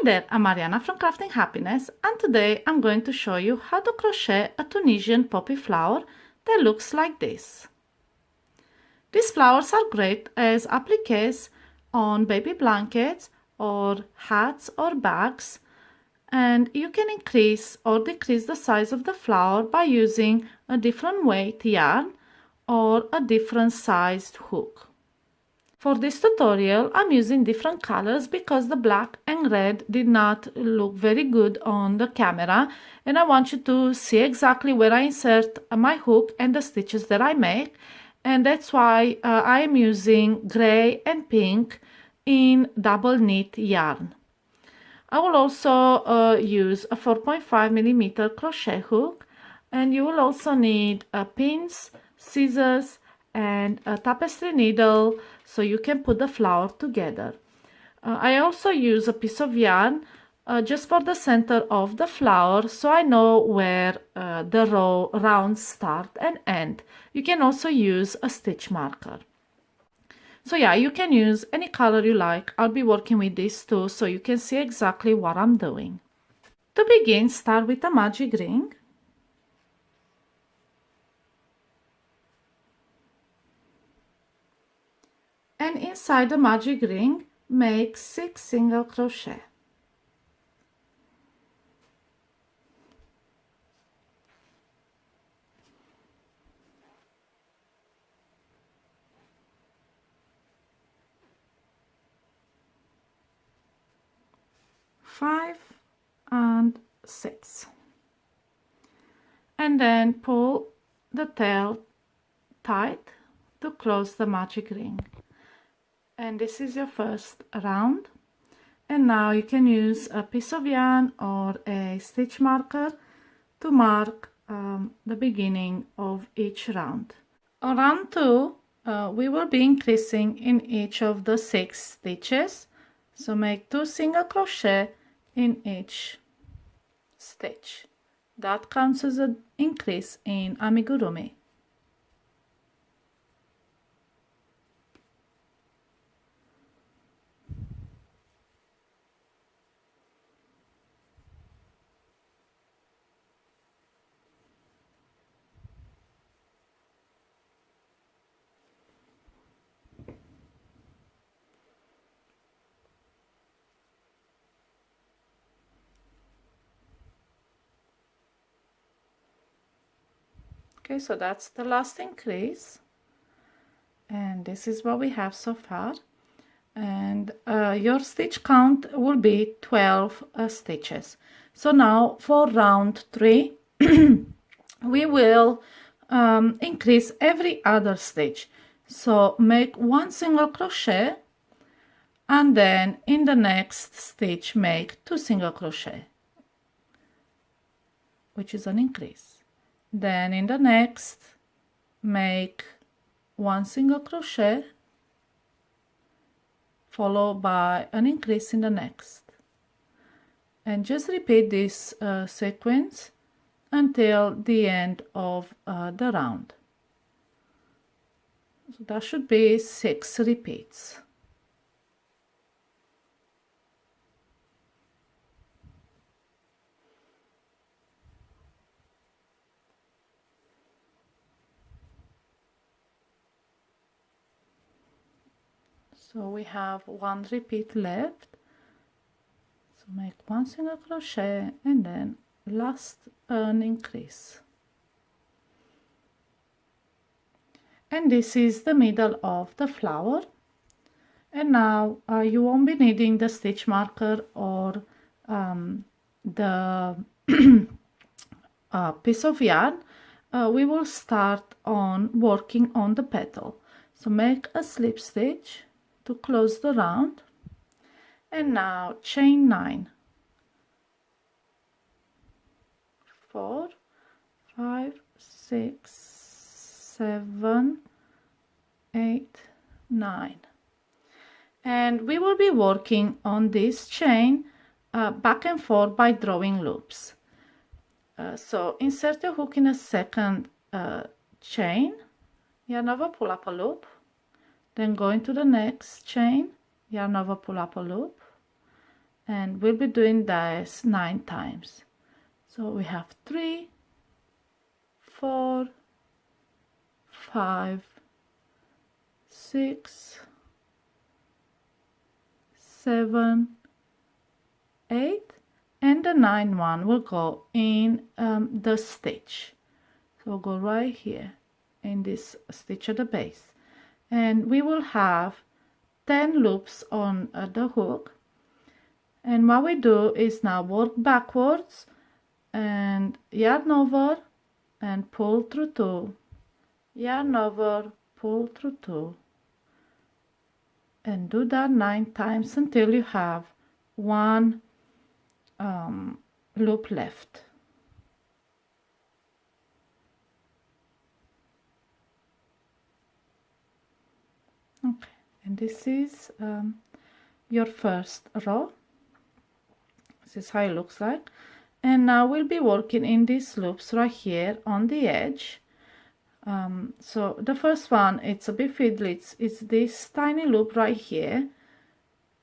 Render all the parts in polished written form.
there, I'm Mariana from Crafting Happiness, and today I'm going to show you how to crochet a Tunisian poppy flower that looks like this. These flowers are great as appliques on baby blankets or hats or bags, and you can increase or decrease the size of the flower by using a different weight yarn or a different sized hook. For this tutorial, I'm using different colors because the black and red did not look very good on the camera, and I want you to see exactly where I insert my hook and the stitches that I make, and that's why I am using gray and pink in double knit yarn. I will also use a 4.5mm crochet hook, and you will also need pins, scissors, and a tapestry needle so you can put the flower together. I also use a piece of yarn just for the center of the flower so I know where the rounds start and end. You can also use a stitch marker. So yeah, you can use any color you like. I'll be working with these two so you can see exactly what I'm doing. To begin, start with a magic ring. And inside the magic ring, make 6 single crochet. Five and 6. And then pull the tail tight to close the magic ring. And this is your first round, and now you can use a piece of yarn or a stitch marker to mark the beginning of each round. On round 2 we will be increasing in each of the 6 stitches, so make 2 single crochet in each stitch. That counts as an increase in amigurumi. Okay, so that's the last increase, and this is what we have so far, and your stitch count will be 12 stitches. So now for round 3 we will increase every other stitch, so make 1 single crochet, and then in the next stitch make 2 single crochet, which is an increase. Then in the next make 1 single crochet followed by an increase in the next, and just repeat this sequence until the end of the round. So that should be 6 repeats. So we have 1 repeat left, so make 1 single crochet and then last an increase. And this is the middle of the flower, and now you won't be needing the stitch marker or the piece of yarn. We will start on working on the petal, so make a slip stitch to close the round, and now chain 9, 4, 5, 6, 7, 8, 9, and we will be working on this chain back and forth by drawing loops. So insert your hook in a second chain, yarn over, pull up a loop, then go into the next chain, yarn over, pull up a loop, and we'll be doing this 9 times. So we have 3, 4, 5, 6, 7, 8, and the 9th one will go in the stitch. So we'll go right here in this stitch at the base, and we will have 10 loops on the hook. And what we do is now work backwards and yarn over and pull through 2, yarn over, pull through 2, and do that 9 times until you have 1 loop left. Okay, and this is your first row. This is how it looks like. And now we'll be working in these loops right here on the edge. So the first one, it's a bit fiddly. It's this tiny loop right here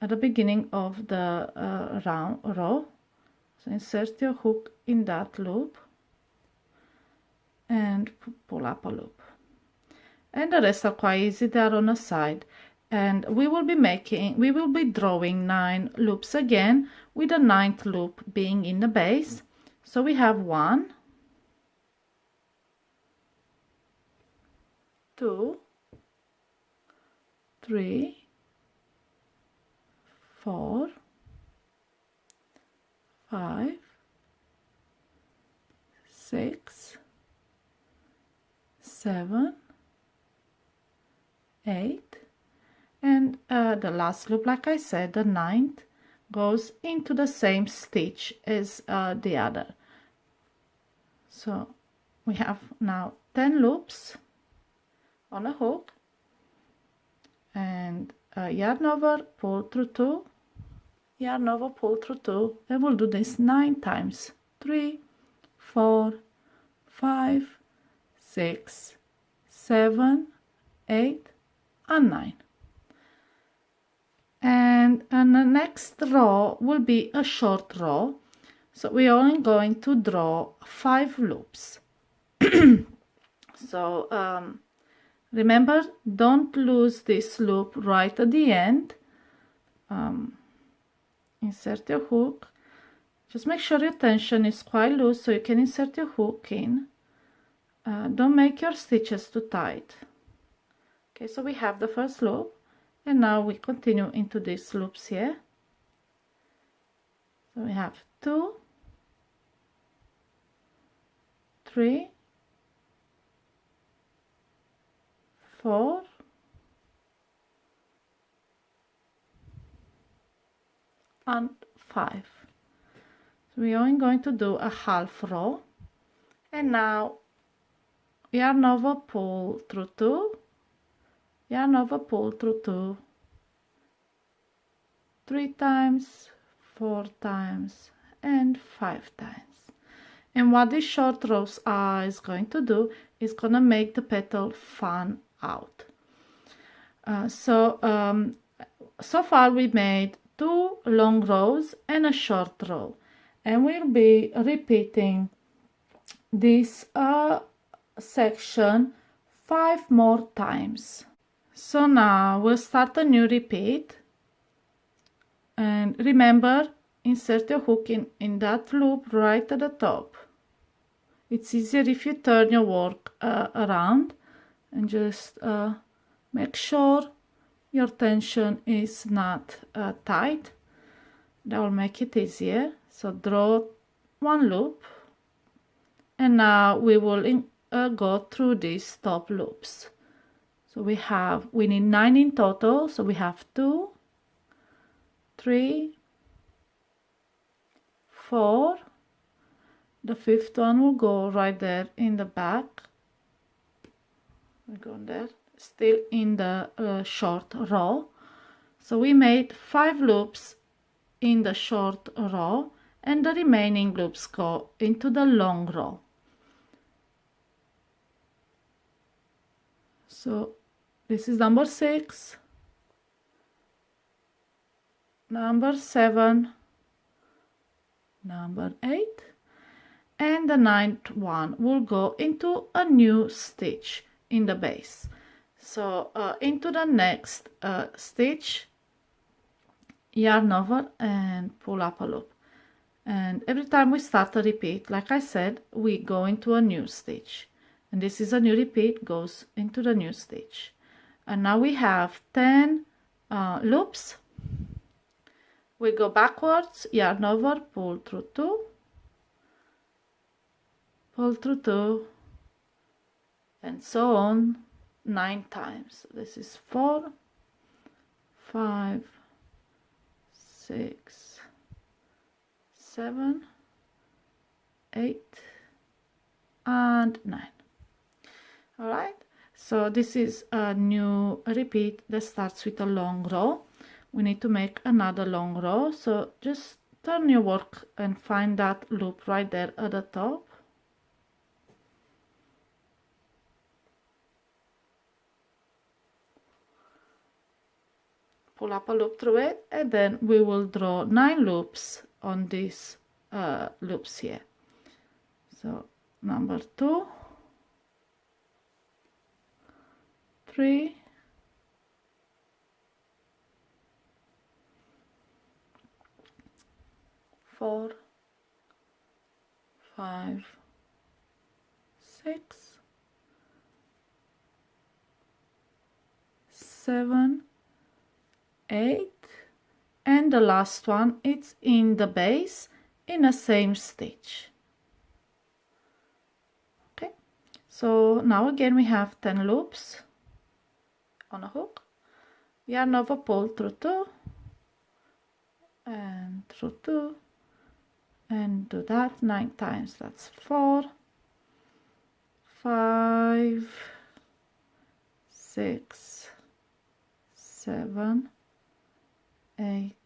at the beginning of the row. So insert your hook in that loop and pull up a loop. And the rest are quite easy, they're on the side. And we will be drawing 9 loops again, with the 9th loop being in the base. So we have 1, 2, 3, 4, 5, 6, 7, 8, and the last loop, like I said, the 9th, goes into the same stitch as the other. So we have now 10 loops on a hook, and yarn over, pull through 2, yarn over, pull through 2, and we'll do this 9 times. 3, 4, 5, 6, 7, 8, and 9. And the next row will be a short row, so we're only going to draw 5 loops. So remember, don't lose this loop right at the end. Insert your hook. Just make sure your tension is quite loose so you can insert your hook in. Don't make your stitches too tight. Okay, so we have the first loop, and now we continue into these loops here. So we have 2, 3, 4, and 5. So we are only going to do a half row, and now yarn over, pull through 2, yarn over, pull through 2, 3 times, 4 times, and 5 times. And what these short rows is going to do is going to make the petal fan out. So far we made 2 long rows and a short row, and we'll be repeating this section 5 more times. So now we'll start a new repeat, and remember, insert your hook in that loop right at the top. It's easier if you turn your work around, and just make sure your tension is not tight. That will make it easier. So draw 1 loop, and now we will go through these top loops. So we need 9 in total, so we have 2, 3, 4, the 5th one will go right there in the back. We go there, still in the short row. So we made 5 loops in the short row, and the remaining loops go into the long row. So this is number 6, number 7, number 8, and the 9th one will go into a new stitch in the base. So into the next stitch, yarn over and pull up a loop, and every time we start a repeat, like I said, we go into a new stitch, and this is a new repeat, goes into the new stitch. And now we have 10 loops. We go backwards, yarn over, pull through 2, pull through 2, and so on 9 times. This is 4, 5, 6, 7, 8, and 9. All right, so this is a new repeat that starts with a long row. We need to make another long row, so just turn your work and find that loop right there at the top. Pull up a loop through it, and then we will draw 9 loops on these loops here. So number 2, 3, 4, 5, 6, 7, 8, and the last one, it's in the base in the same stitch. Okay, so now again we have 10 loops on a hook, yarn over, pull through 2 and through 2, and do that 9 times. That's 4, 5, 6, 7, 8,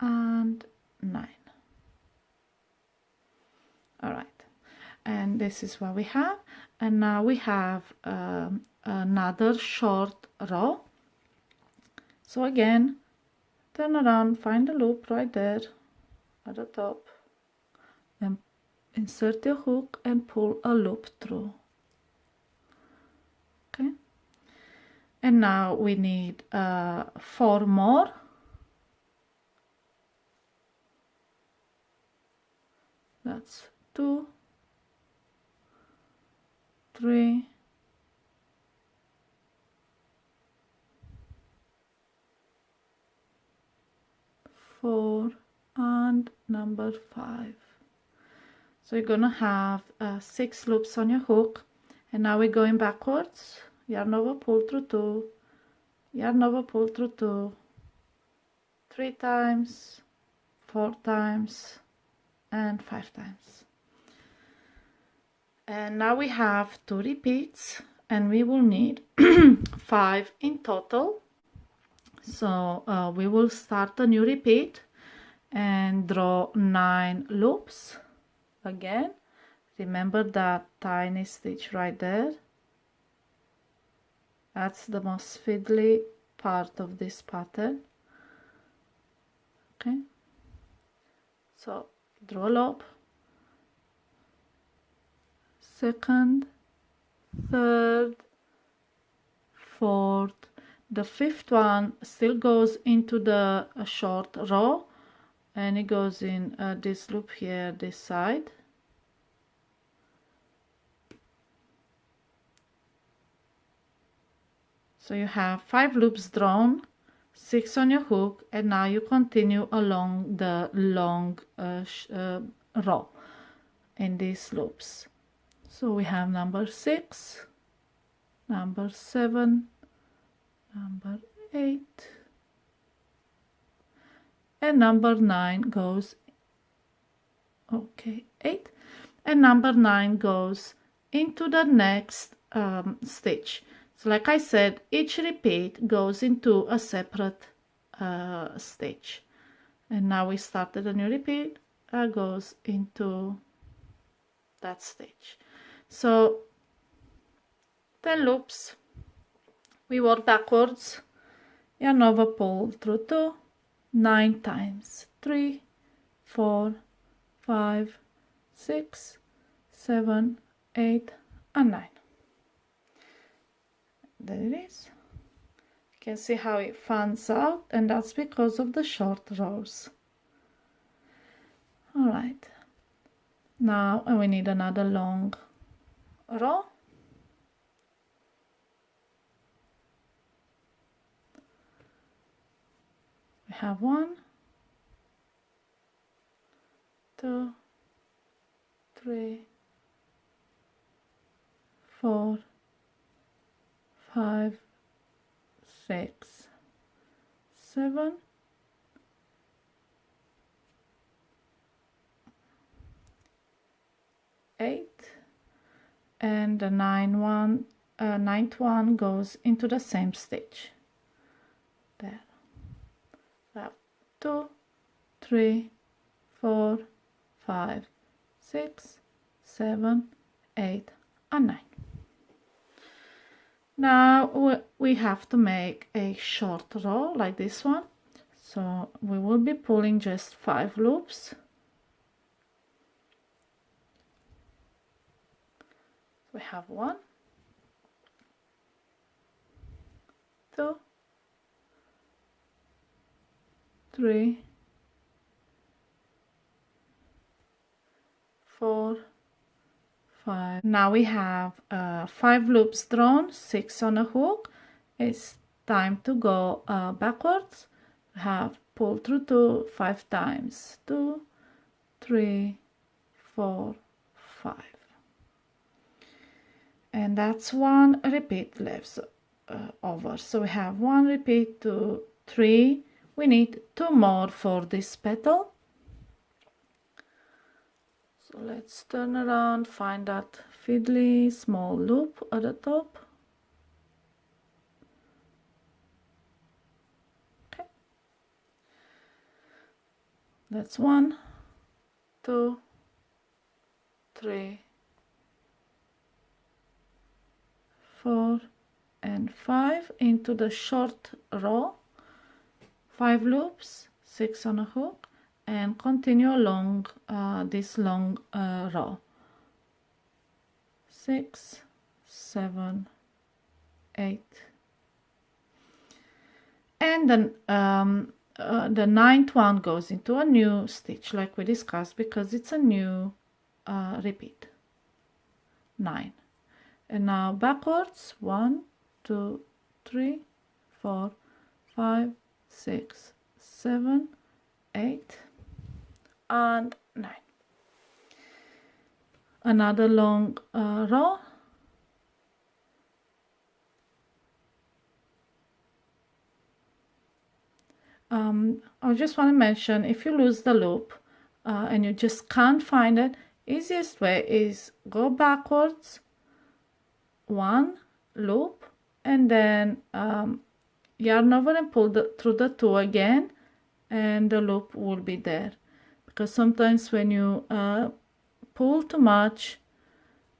and 9. All right, and this is what we have. And now we have another short row. So again, turn around, find the loop right there at the top, and insert your hook and pull a loop through. Okay, and now we need 4 more. That's 2, 3, 4, and number 5. So you're gonna have 6 loops on your hook, and now we're going backwards, yarn over, pull through 2, yarn over, pull through 2, 3 times, 4 times, and 5 times. And now we have 2 repeats, and we will need 5 in total. So we will start a new repeat and draw 9 loops. Again, remember that tiny stitch right there. That's the most fiddly part of this pattern. Okay, so draw a loop, second, third, fourth. The 5th one still goes into the short row, and it goes in this loop here, this side. So you have 5 loops drawn, 6 on your hook, and now you continue along the long row in these loops. So we have number 6, number 7, number 8, and number 9 goes, okay, 8, and number 9 goes into the next stitch. So like I said, each repeat goes into a separate stitch. And now we started a new repeat, goes into that stitch. So 10 loops, we work backwards, yarn over, pull through 2, 9 times, 3, 4, 5, 6, 7, 8, and 9. There it is. You can see how it fans out, and that's because of the short rows. All right, now we need another long row. We have 1, 2, 3, 4, 5, 6, 7, 8, and the ninth one goes into the same stitch. There. Now 2, 3, 4, 5, 6, 7, 8, and 9. Now we have to make a short row like this one, so we will be pulling just 5 loops. We have 1, 2, 3, 4, 5. Now we have 5 loops drawn, 6 on a hook. It's time to go backwards. We have pull through 2 5 times. 2, 3, 4, 5. And that's 1 repeat left over. So we have 1 repeat, 2, 3. We need 2 more for this petal. So let's turn around, find that fiddly small loop at the top. Okay. That's 1, 2, 3, 4, and 5 into the short row. 5 loops, 6 on a hook, and continue along this long row. 6, 7, 8, and then the 9th one goes into a new stitch like we discussed, because it's a new repeat. 9. And now backwards. 1, 2, 3, 4, 5, 6, 7, 8, and 9. Another long row. I just want to mention, if you lose the loop and you just can't find it, easiest way is go backwards 1 loop, and then yarn over and pull through the 2 again, and the loop will be there. Because sometimes when you pull too much,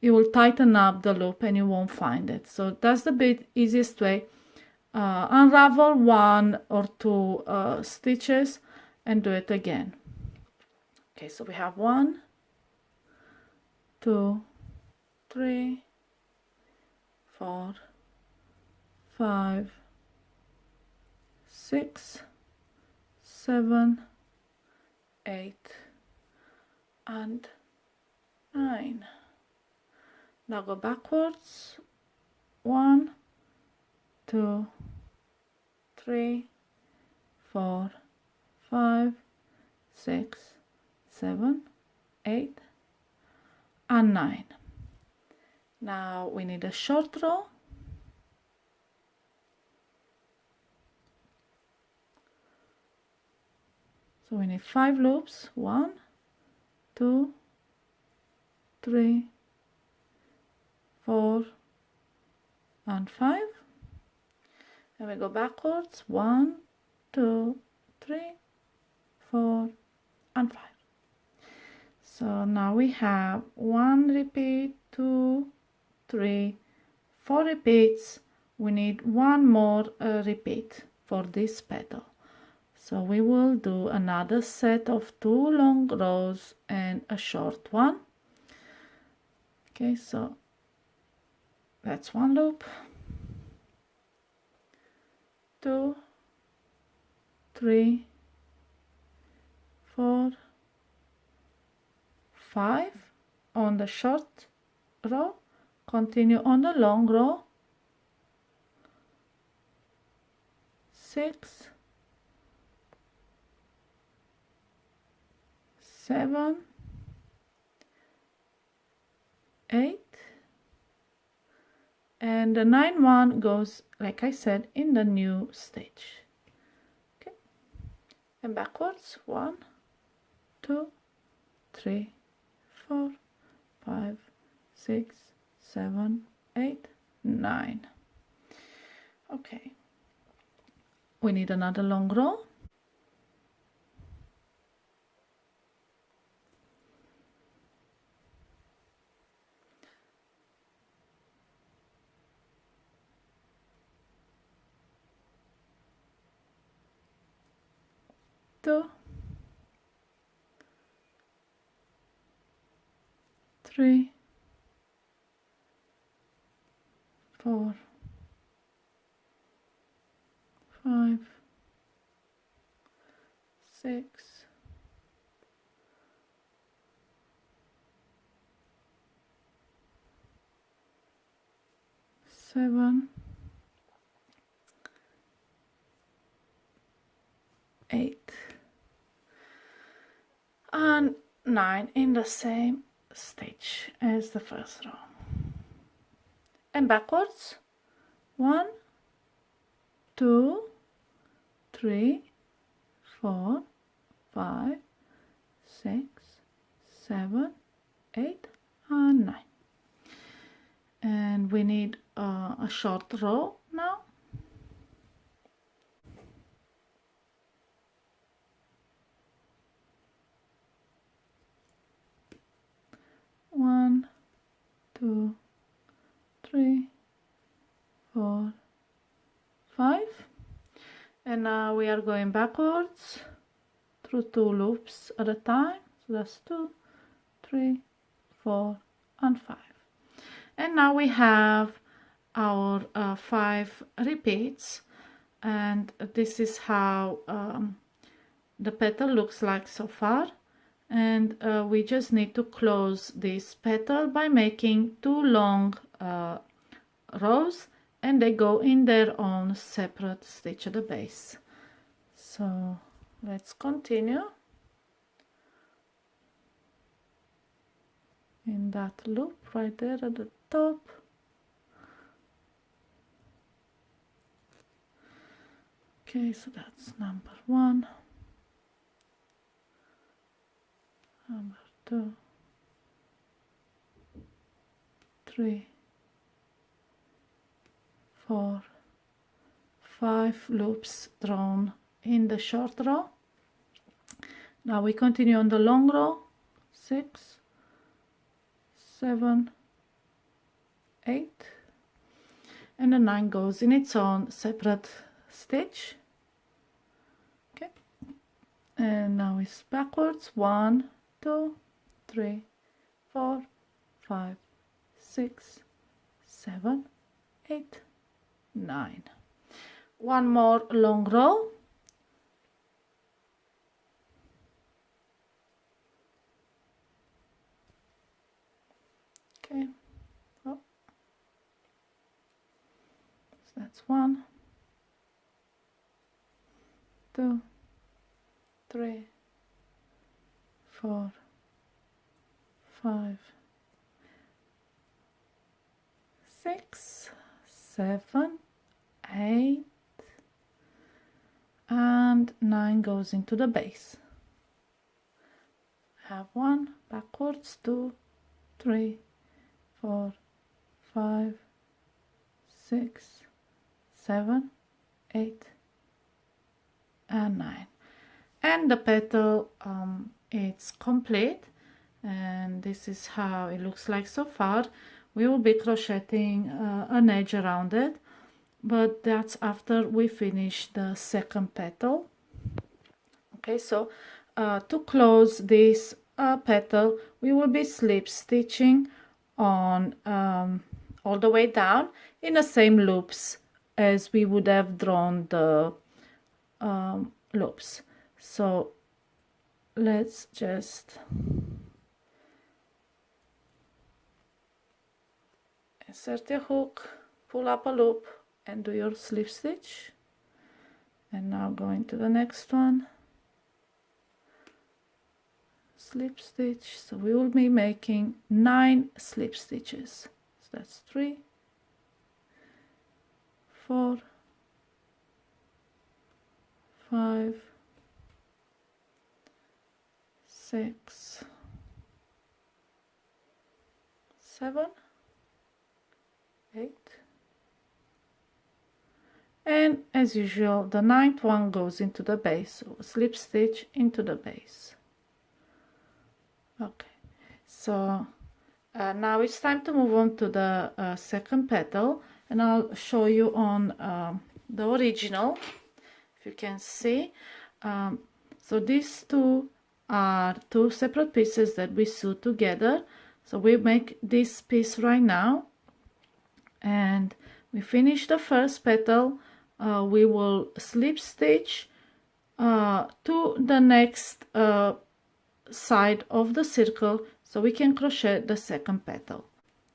you will tighten up the loop and you won't find it. So that's the easiest way. Unravel 1 or 2 stitches and do it again. Okay, so we have 1, 2, 3, 4, 5, 6, 7, 8, and 9. Now go backwards. 1, 2, 3, 4, 5, 6, 7, 8, and 9. Now we need a short row. So we need 5 loops. 1, 2, 3, 4, and 5. And we go backwards. 1, 2, 3, 4, and 5. So now we have 1 repeat, 2, 3, 4 repeats. We need 1 more repeat for this petal. So we will do another set of 2 long rows and a short one. Okay, so that's one loop, 2, 3, 4, 5 on the short row, continue on the long row, 6, 7, 8, and the 9 one goes, like I said, in the new stitch. Okay, and backwards, 1, 2, 3, 4, 5, 6, 7, 8, 9. Okay, we need another long row. Two, 3, 4, 5, 6, 7, 8, and 9 in the same stitch as the first row. And backwards, 1, 2, 3, 4, 5, 6, 7, 8, and 9. And we need a short row now. One, 2, 3, 4, 5, and now we are going backwards through 2 loops at a time. So that's 2, 3, 4, and 5. And now we have our 5 repeats, and this is how the petal looks like so far. And we just need to close this petal by making 2 long rows, and they go in their own separate stitch at the base. So let's continue in that loop right there at the top. Okay, so that's number 1, number 2, 3, 4, 5 loops drawn in the short row. Now we continue on the long row, 6, 7, 8, and the 9 goes in its own separate stitch. Okay, and now it's backwards, 1, 2, 3, 4, 5, 6, 7, 8, 9. One more long row. Okay, oh. So that's 1, 2, 3, 4, 5, 6, 7, 8, and 9 goes into the base. Have 1 backwards, 2, 3, 4, 5, 6, 7, 8, and 9. And the petal it's complete, and this is how it looks like so far. We will be crocheting an edge around it, but that's after we finish the second petal. Okay, so to close this petal, we will be slip stitching on all the way down in the same loops as we would have drawn the loops. So let's just insert your hook, pull up a loop and do your slip stitch. And now going to the next one, slip stitch. So we will be making 9 slip stitches. So that's 3, 4, 5, 6, 7, 8, and as usual the 9th one goes into the base, so slip stitch into the base. Okay, so now it's time to move on to the second petal, and I'll show you on the original, if you can see. So these two are 2 separate pieces that we sew together. So we make this piece right now, and we finish the first petal. We will slip stitch to the next side of the circle so we can crochet the second petal.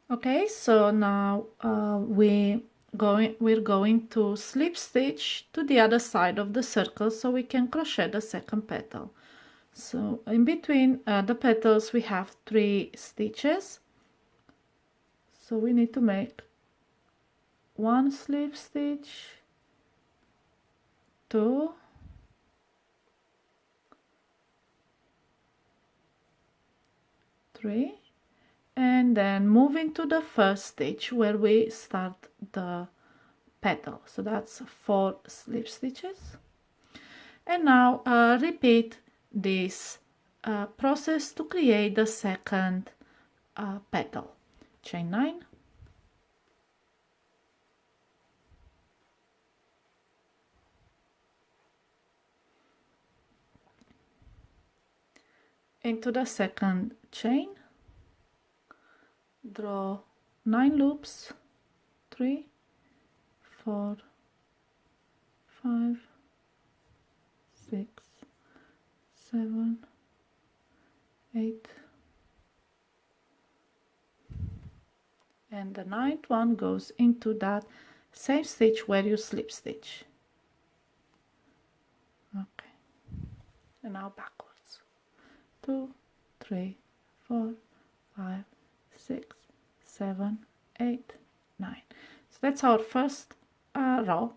Okay, so now we're going to slip stitch to the other side of the circle so we can crochet the second petal. So in between the petals we have 3 stitches, so we need to make 1 slip stitch, 2, 3, and then move into the first stitch where we start the petal. So that's 4 slip stitches. And now repeat this process to create the second petal. Chain 9, into the second chain, draw 9 loops, 3, 4, 5, 6, 7, 8, and the 9th one goes into that same stitch where you slip stitch. Okay, and now backwards, 2, 3, 4, 5, 6, 7, 8, 9. So that's our first row.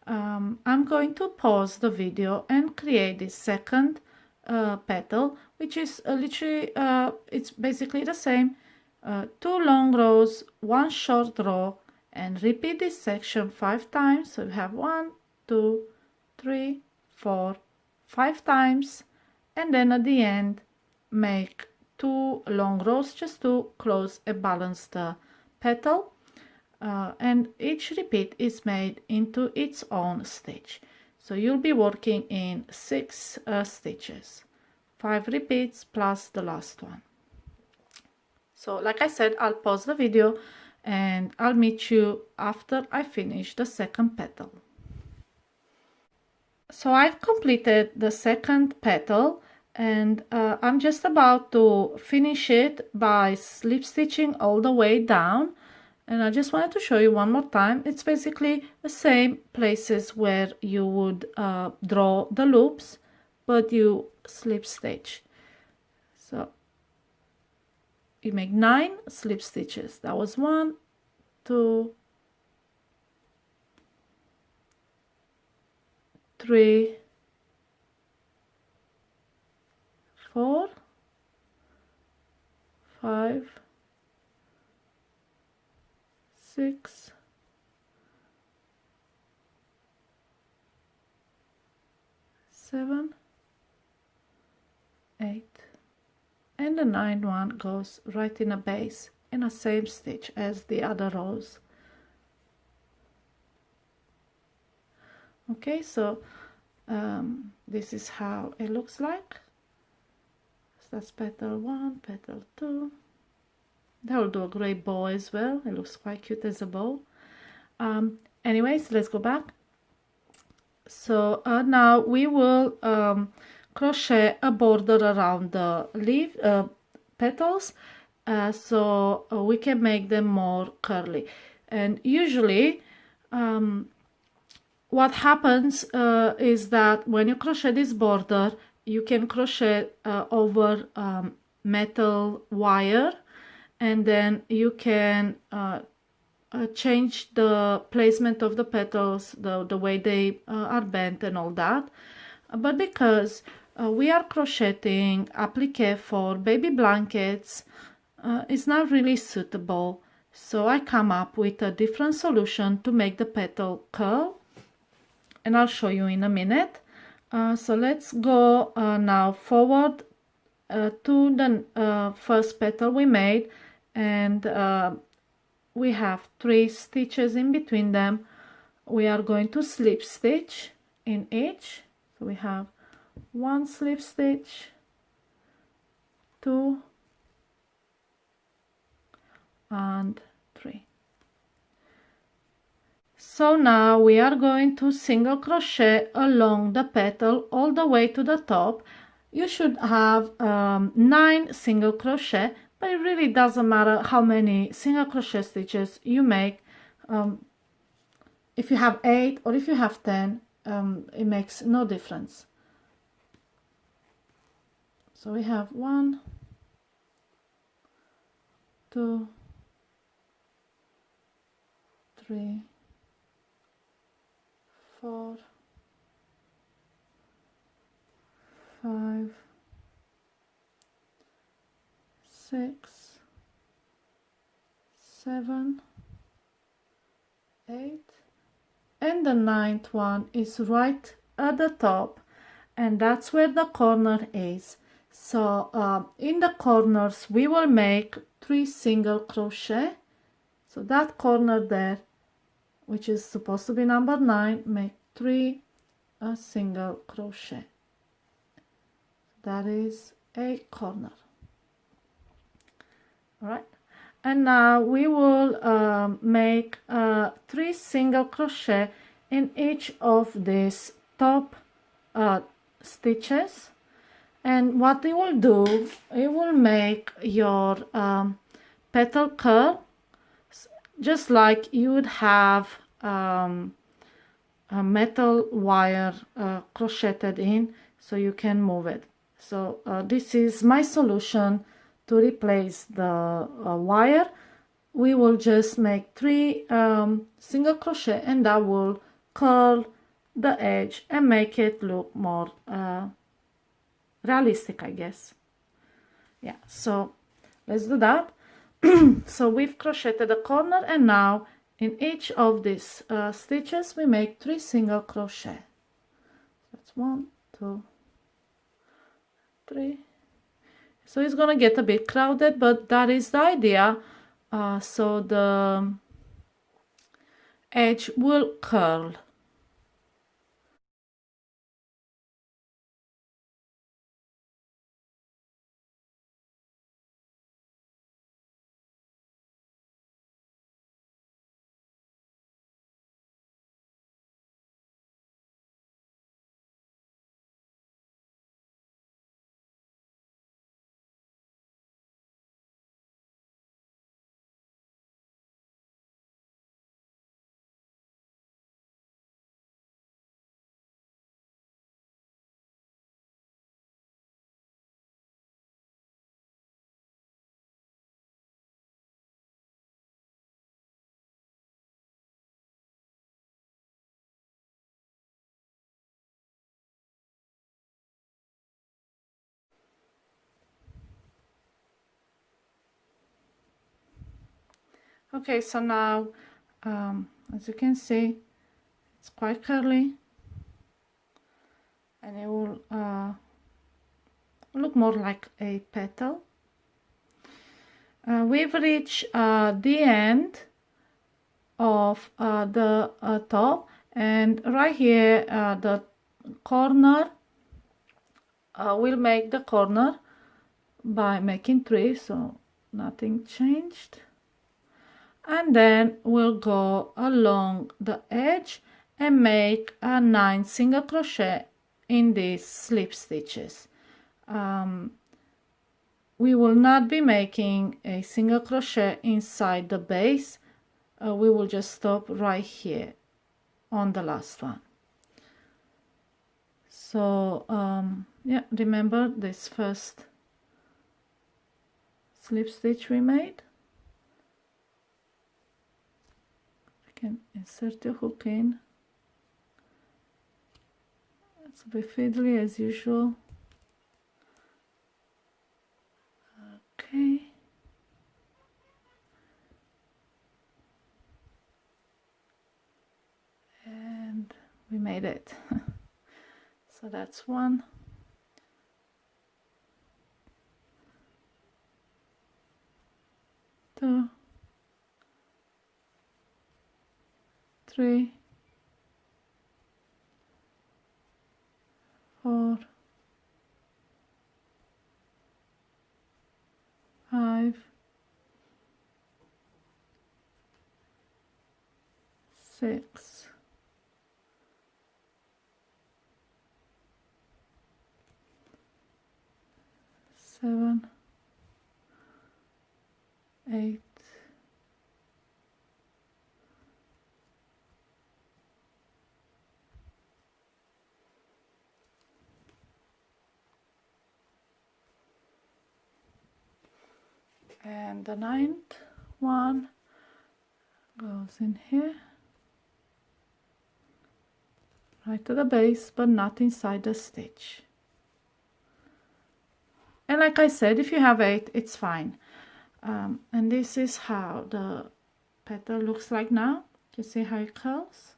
I'm going to pause the video and create this second petal, which is literally it's basically the same, 2 long rows, 1 short row, and repeat this section 5 times. So we have 1, 2, 3, 4, 5 times, and then at the end make 2 long rows just to close and balance the petal, and each repeat is made into its own stitch. So you'll be working in 6 stitches, 5 repeats plus the last one. So like I said, I'll pause the video and I'll meet you after I finish the second petal. So I've completed the second petal, and I'm just about to finish it by slip stitching all the way down. And I just wanted to show you one more time. It's basically the same places where you would draw the loops, but you slip stitch. So you make 9 slip stitches. That was 1, 2, 3, 4, 5, 6, 7, 8, and the 9th one goes right in a base in the same stitch as the other rows. Okay, so This is how it looks like. So that's petal 1, petal 2. That will do a great bow as well. It looks quite cute as a bow. Anyways, let's go back. So now we will crochet a border around the leaf petals, so we can make them more curly. And usually what happens is that when you crochet this border, you can crochet over metal wire, and then you can change the placement of the petals, the way they are bent and all that. But because we are crocheting applique for baby blankets, it's not really suitable. So I come up with a different solution to make the petal curl, and I'll show you in a minute. So let's go now forward to the first petal we made, and we have 3 stitches in between them. We are going to slip stitch in each. So we have 1 slip stitch, 2, and 3. So now we are going to single crochet along the petal all the way to the top. You should have 9 single crochet, but it really doesn't matter how many single crochet stitches you make. If you have 8 or if you have 10, it makes no difference. So we have 1, 2, 3, 4, 5, 6, 7, 8, and the 9th one is right at the top, and that's where the corner is. So in the corners we will make 3 single crochet. So that corner there, which is supposed to be number 9, make 3 single crochet. That is a corner. All right, and now we will make 3 single crochet in each of these top stitches. And what it will do, it will make your petal curl just like you would have a metal wire crocheted in, so you can move it. So this is my solution to replace the wire. We will just make 3 single crochet, and that will curl the edge and make it look more realistic, I guess. Yeah, so let's do that. So we've crocheted the corner, and now in each of these stitches we make 3 single crochet. That's 1, 2, 3. So it's gonna get a bit crowded, but that is the idea. So the edge will curl. Okay, so now as you can see, it's quite curly, and it will look more like a petal. We've reached the end of the top, and right here the corner, we'll make the corner by making 3, so nothing changed, and then we'll go along the edge and make a 9 single crochet in these slip stitches. We will not be making a single crochet inside the base. We will just stop right here on the last one. So yeah, remember this first slip stitch we made. You can insert your hook in. It's a bit fiddly as usual. Okay. And we made it. So that's 1. 2, 3, 4, 5, 6, 7, 8, 9. The 9th one goes in here, right to the base, but not inside the stitch. And like I said, if you have 8, it's fine. And this is how the petal looks like now. You see how it curls?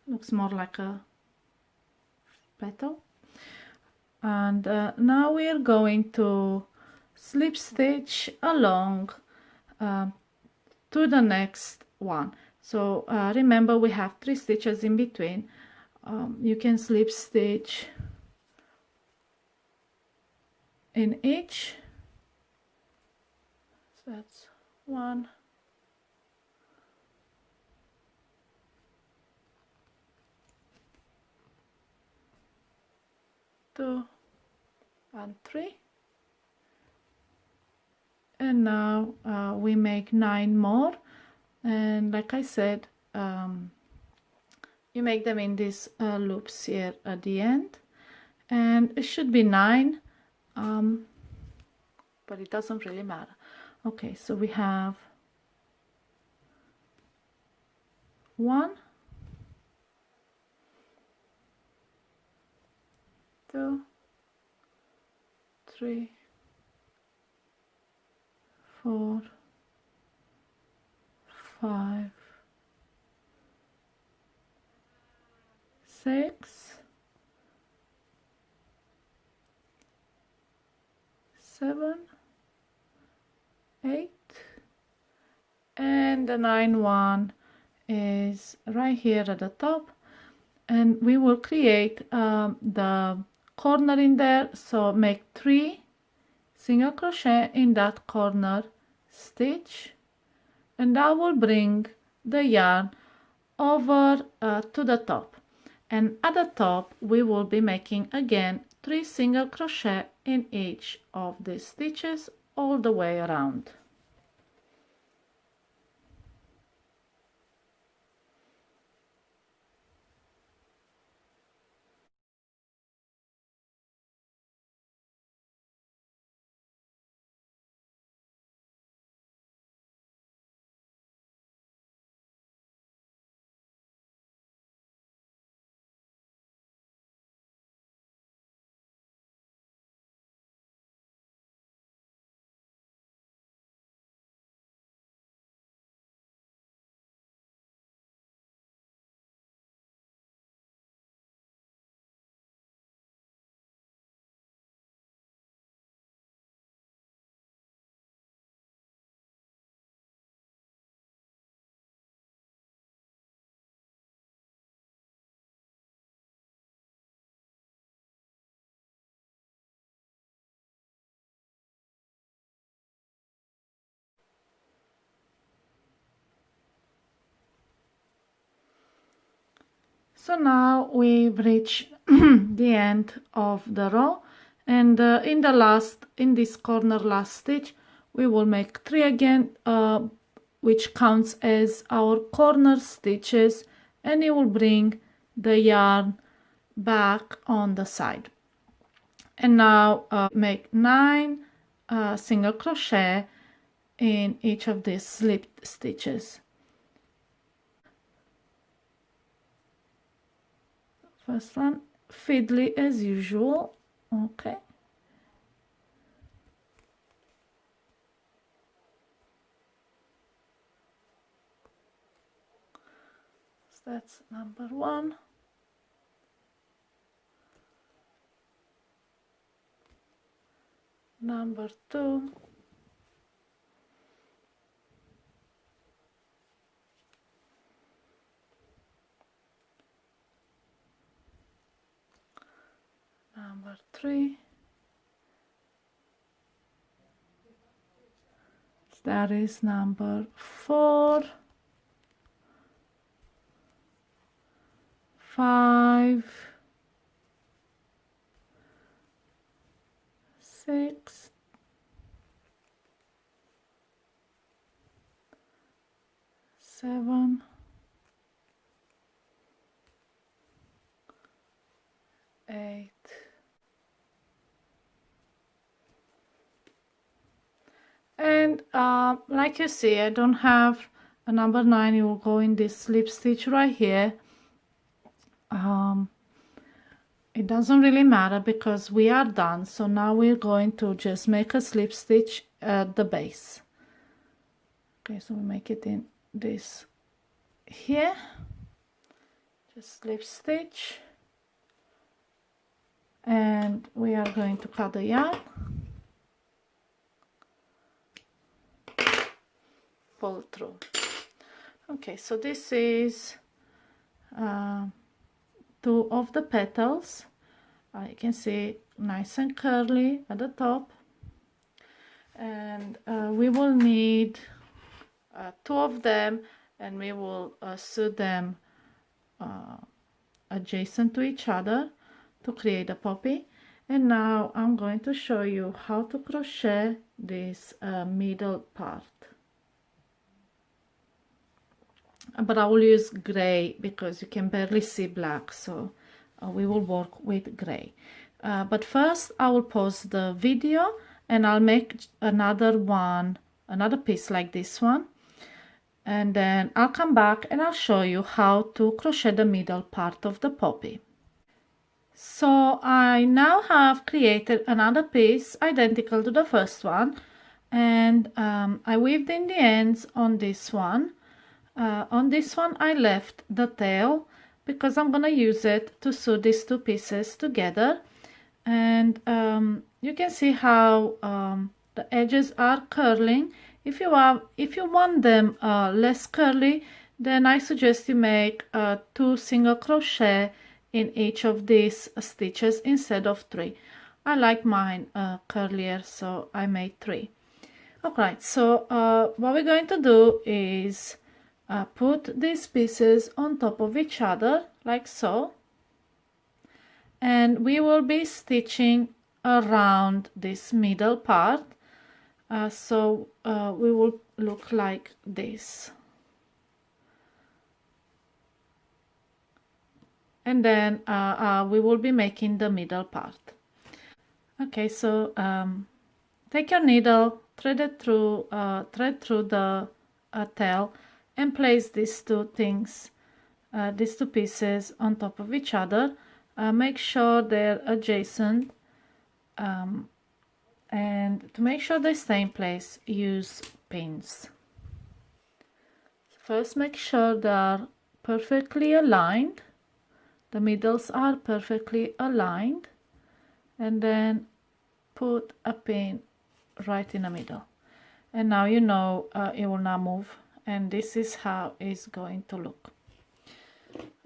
Looks more like a petal. And now we are going to slip stitch along to the next one. So remember, we have 3 stitches in between. You can slip stitch in each. So that's 1, 2, and 3. And now we make 9 more, and like I said, you make them in these loops here at the end, and it should be 9, but it doesn't really matter. Okay, so we have 1, 2, 3, 4, 5, 6, 7, 8, and the 9th one is right here at the top, and we will create the corner in there. So make 3 single crochet in that corner stitch, and that will bring the yarn over to the top, and at the top we will be making again 3 single crochet in each of these stitches all the way around. So now we've reached the end of the row, and in this corner last stitch we will make 3 again, which counts as our corner stitches, and it will bring the yarn back on the side. And now make 9 single crochet in each of these slipped stitches. First one, fiddly as usual. Okay. So that's number 1. Number 2. Number 3. That is number 4. 5. 6. 7. 8. And like you see, I don't have a number 9. It will go in this slip stitch right here. It doesn't really matter because we are done. So now we're going to just make a slip stitch at the base. Okay, so we make it in this here. Just slip stitch. And we are going to cut the yarn. Pull through. Okay, so this is 2 of the petals. You can see nice and curly at the top, and we will need 2 of them, and we will sew them adjacent to each other to create a poppy. And now I'm going to show you how to crochet this middle part. But I will use gray because you can barely see black, so we will work with gray. But first I will pause the video and I'll make another piece like this one, and then I'll come back and I'll show you how to crochet the middle part of the poppy. So I now have created another piece identical to the first one, and I weaved in the ends on this one. On this one I left the tail because I'm gonna use it to sew these 2 pieces together, and you can see how the edges are curling. If you want them less curly, then I suggest you make 2 single crochet in each of these stitches instead of 3. I like mine curlier, so I made 3. Alright, so what we're going to do is put these pieces on top of each other like so, and we will be stitching around this middle part, so we will look like this, and then we will be making the middle part. Okay, so take your needle, thread through the tail, and place these 2 things, these 2 pieces on top of each other. Make sure they're adjacent, and to make sure they stay in place, use pins. First, make sure they are perfectly aligned, the middles are perfectly aligned, and then put a pin right in the middle. And now you know it will not move, and this is how it's going to look.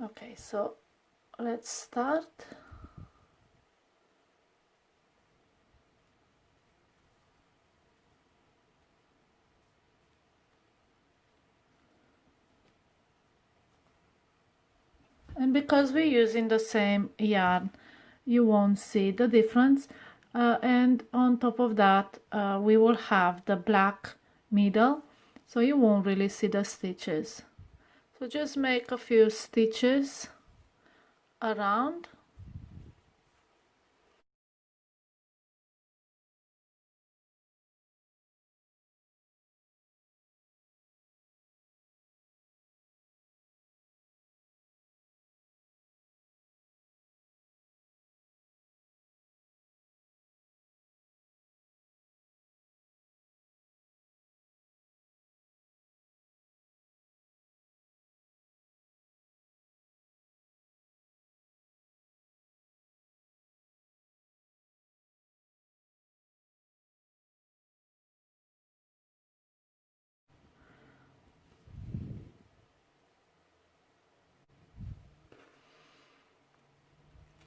Okay, so let's start. And because we're using the same yarn, you won't see the difference. And on top of that, we will have the black middle, so you won't really see the stitches. So just make a few stitches around.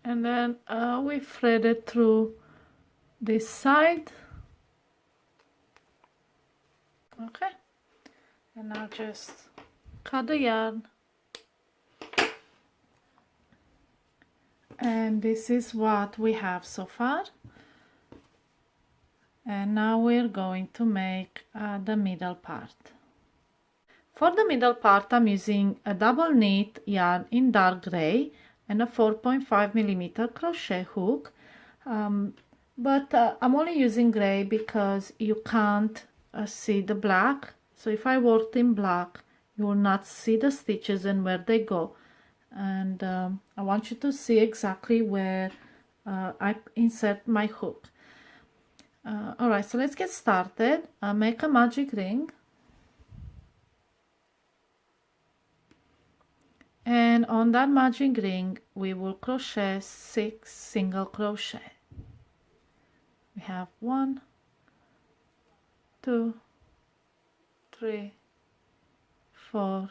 And then we thread it through this side. Okay, and now just cut the yarn, and this is what we have so far. And now we're going to make the middle part. For the middle part, I'm using a double knit yarn in dark gray and a 4.5mm crochet hook, but I'm only using gray because you can't see the black. So if I worked in black, you will not see the stitches and where they go, and I want you to see exactly where I insert my hook. Alright, so let's get started. Make a magic ring, and on that magic ring we will crochet 6 single crochet. We have 1, 2, 3, 4,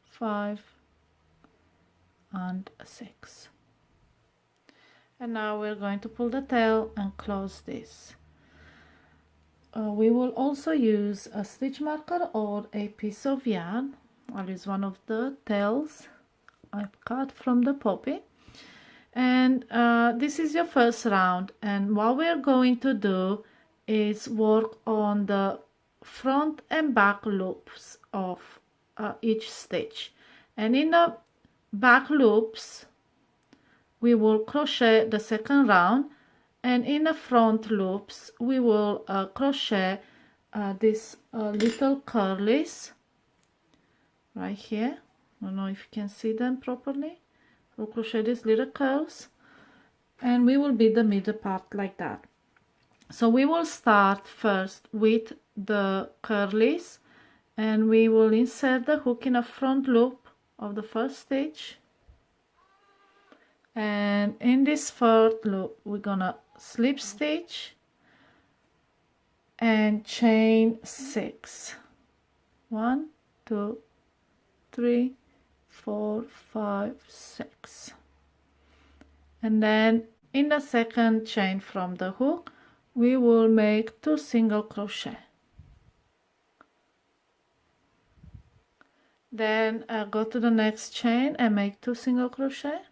5 and 6. And now we're going to pull the tail and close this. We will also use a stitch marker or a piece of yarn. I'll use one of the tails I've cut from the poppy. And this is your first round, and what we're going to do is work on the front and back loops of each stitch. And in the back loops we will crochet the second round, and in the front loops we will crochet these little curlies right here. I don't know if you can see them properly. We'll crochet these little curls, and we will beat the middle part like that. So we will start first with the curlies, and we will insert the hook in a front loop of the first stitch, and in this fourth loop we're gonna slip stitch and chain 6. 1, 2, 3, 4, 5, 6. And then in the second chain from the hook we will make 2 single crochet. Then go to the next chain and make 2 single crochet,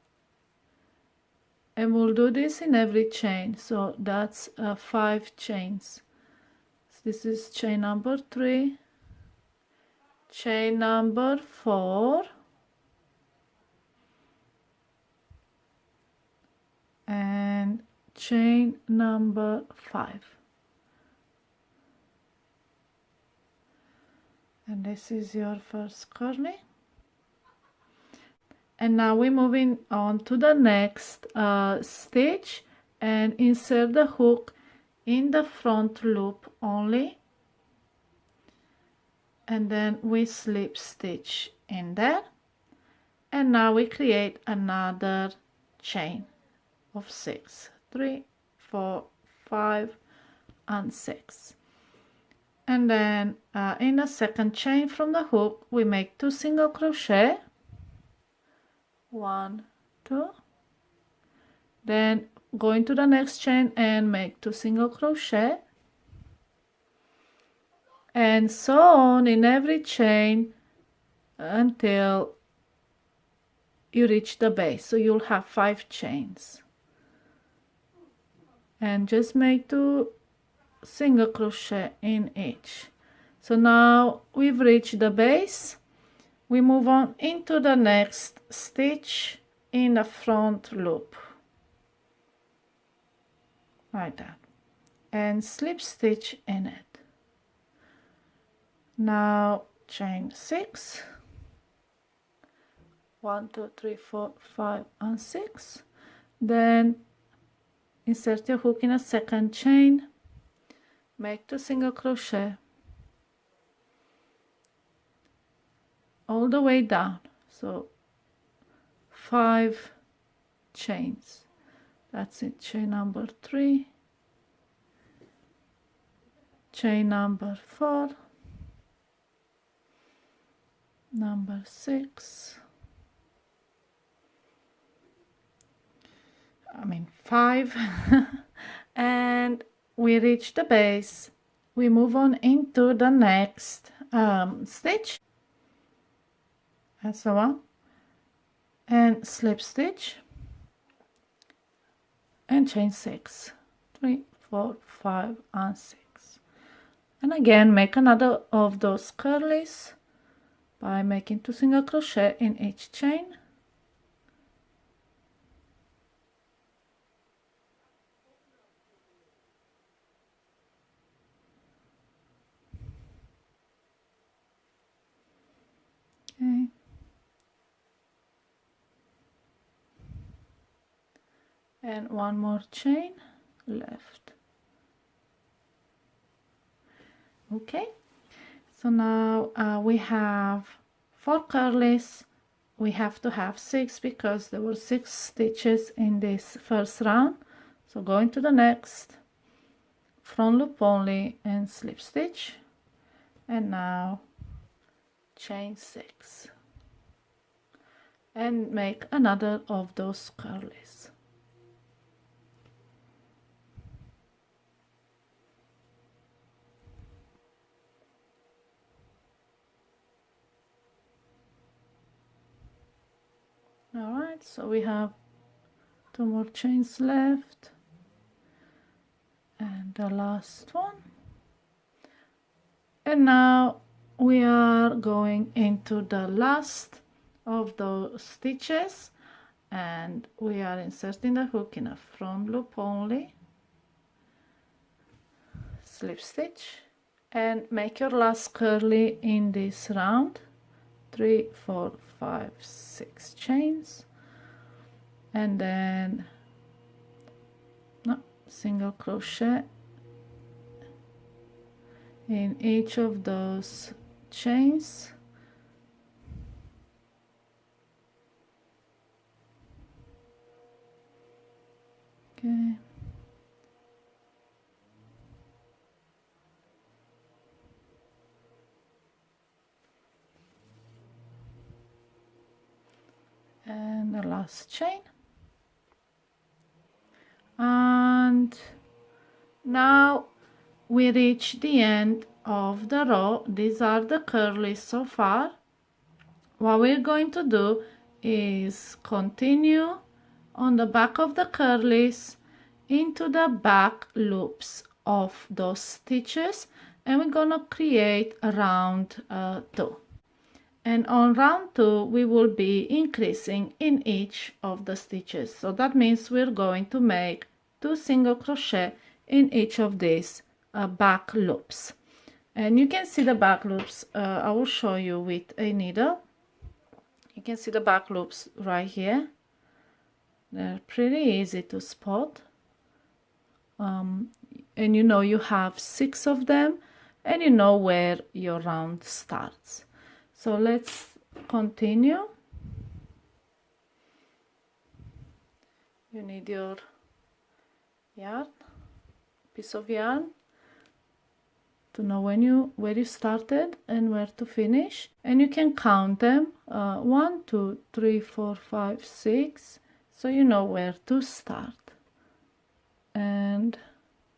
and we'll do this in every chain, so that's 5 chains. So this is chain number 3, chain number 4, and chain number 5. And this is your first curly. And now we're moving on to the next stitch, and insert the hook in the front loop only, and then we slip stitch in there, and now we create another chain of 6. 3, 4, 5 and 6. And then in the second chain from the hook we make 2 single crochet. 1, 2. Then go into the next chain and make 2 single crochet, and so on in every chain until you reach the base, so you'll have 5 chains, and just make 2 single crochet in each. So now we've reached the base. We move on into the next stitch in the front loop, like that, and slip stitch in it. Now chain 6, 1 2 3 4 5 and 6, then insert your hook in a second chain, make 2 single crochet all the way down, so 5 chains. That's it. Chain number 3, chain number 4, number 6, 5 and we reach the base. We move on into the next stitch, and so on, and slip stitch and chain 6, 3 4 5 and 6, and again make another of those curlies by making 2 single crochet in each chain. Okay. And one more chain left. Okay, so now we have 4 curlies. We have to have 6 because there were 6 stitches in this first round. So go into the next, front loop only and slip stitch, and now chain 6 and make another of those curlies. All right, so we have 2 more chains left and the last one, and now we are going into the last of those stitches, and we are inserting the hook in a front loop only, slip stitch, and make your last curly in this round. 3 4 5 6 chains, and then single crochet in each of those chains. Okay. And the last chain, and now we reach the end of the row. These are the curlies so far. What we're going to do is continue on the back of the curlies into the back loops of those stitches, and we're gonna create a round 2. And on round 2 we will be increasing in each of the stitches, so that means we're going to make 2 single crochet in each of these back loops. And you can see the back loops, I will show you with a needle. You can see the back loops right here. They're pretty easy to spot, and you know you have 6 of them, and you know where your round starts. So let's continue. You need your yarn, piece of yarn, to know where you started and where to finish, and you can count them 1 2 3 4 5 6, so you know where to start. And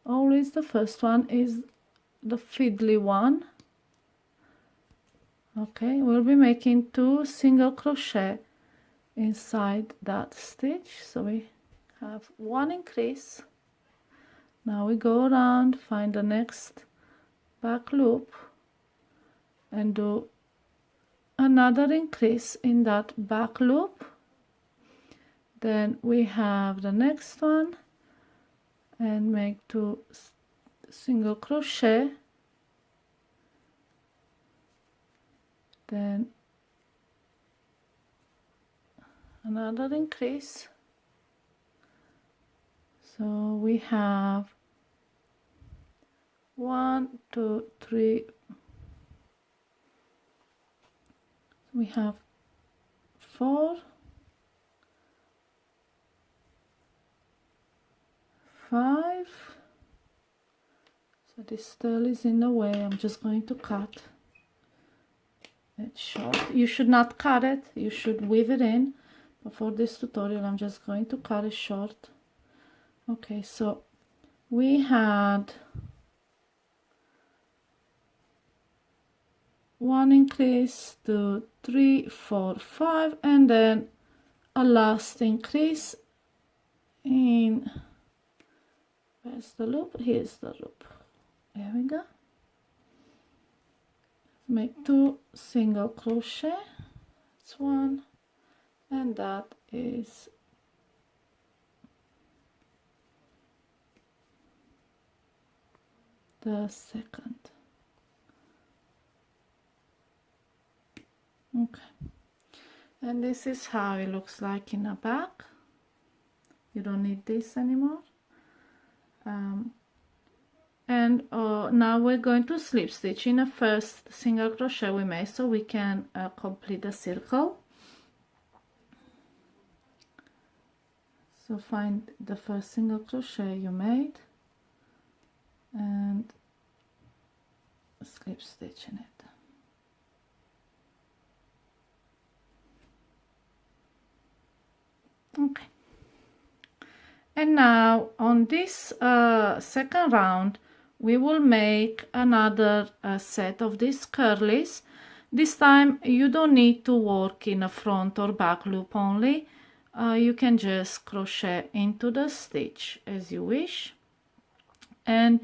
always the first one is the fiddly one. Okay, we'll be making 2 single crochet inside that stitch. So we have one increase. Now we go around, find the next back loop and do another increase in that back loop. Then we have the next one and make 2 single crochet, then another increase. So we have 1, 2, 3, we have 4, 5. So this tail is in the way. I'm just going to cut it short. You should not cut it, you should weave it in. But for this tutorial I'm just going to cut it short. Okay, so we had 1 increase, 2, 3, 4, 5, and then a last increase in, where's the loop? Here's the loop. There we go. Make 2 single crochet. That's 1, and that is the second. Okay, and this is how it looks like in the back. You don't need this anymore. Now we're going to slip stitch in the first single crochet we made, so we can complete the circle. So find the first single crochet you made and slip stitch in it. Okay, and now on this second round we will make another set of these curlies. This time you don't need to work in a front or back loop only. You can just crochet into the stitch as you wish. And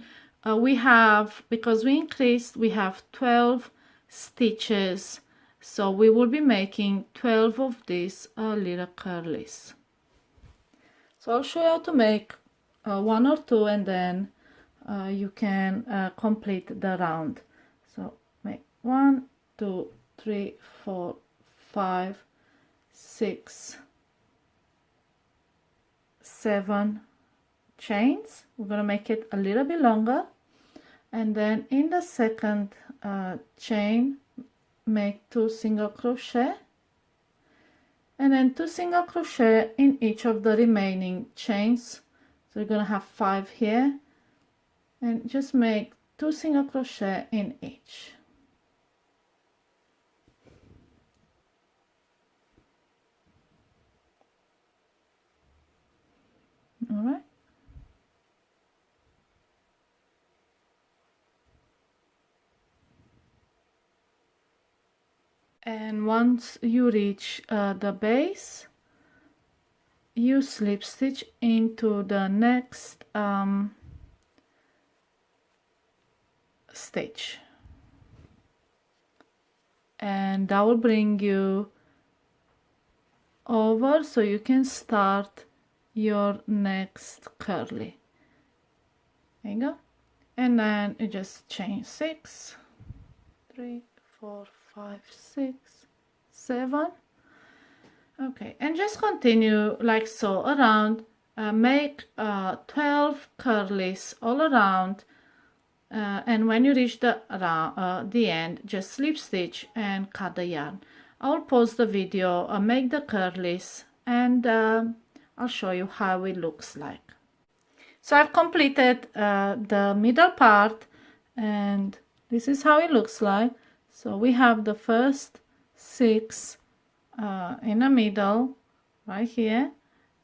we have, because we increased, we have 12 stitches, so we will be making 12 of these little curlies. So I'll show you how to make 1 or 2, and then you can complete the round. So make 1, 2, 3, 4, 5, 6, 7 chains. We're going to make it a little bit longer, and then in the second chain make 2 single crochet, and then 2 single crochet in each of the remaining chains. So you're going to have 5 here, and just make 2 single crochet in each. All right. And once you reach the base, you slip stitch into the next stitch, and that will bring you over so you can start your next curly. There you go. And then you just chain 6, 3, 4, 5, 6, 7. Okay, and just continue like so around. Make 12 curlies all around, and when you reach the end, just slip stitch and cut the yarn. I'll pause the video, make the curlies, and I'll show you how it looks like. So I've completed the middle part, and this is how it looks like. So we have the first 6 in the middle right here,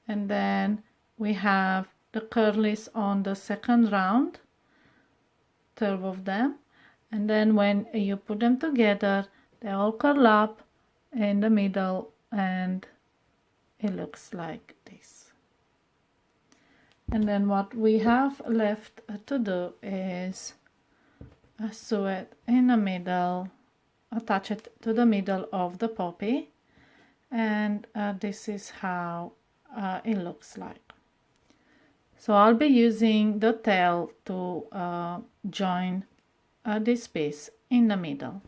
and then we have the curlies on the second round, 12 of them, and then when you put them together they all curl up in the middle and it looks like this. And then what we have left to do is sew it in the middle, attach it to the middle of the poppy, and this is how it looks like. So I'll be using the tail to join this piece in the middle.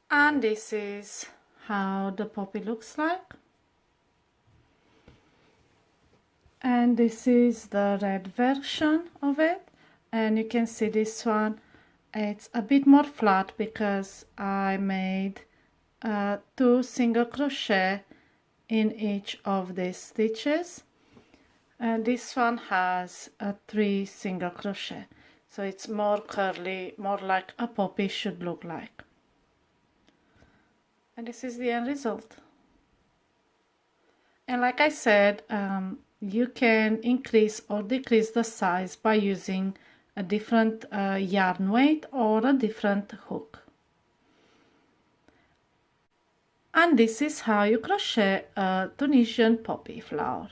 And this is how the poppy looks like. And this is the red version of it, and you can see this one, it's a bit more flat because I made 2 single crochet in each of these stitches, and this one has 3 single crochet, so it's more curly, more like a poppy should look like. And this is the end result. And like I said, you can increase or decrease the size by using a different yarn weight or a different hook. And this is how you crochet a Tunisian poppy flower.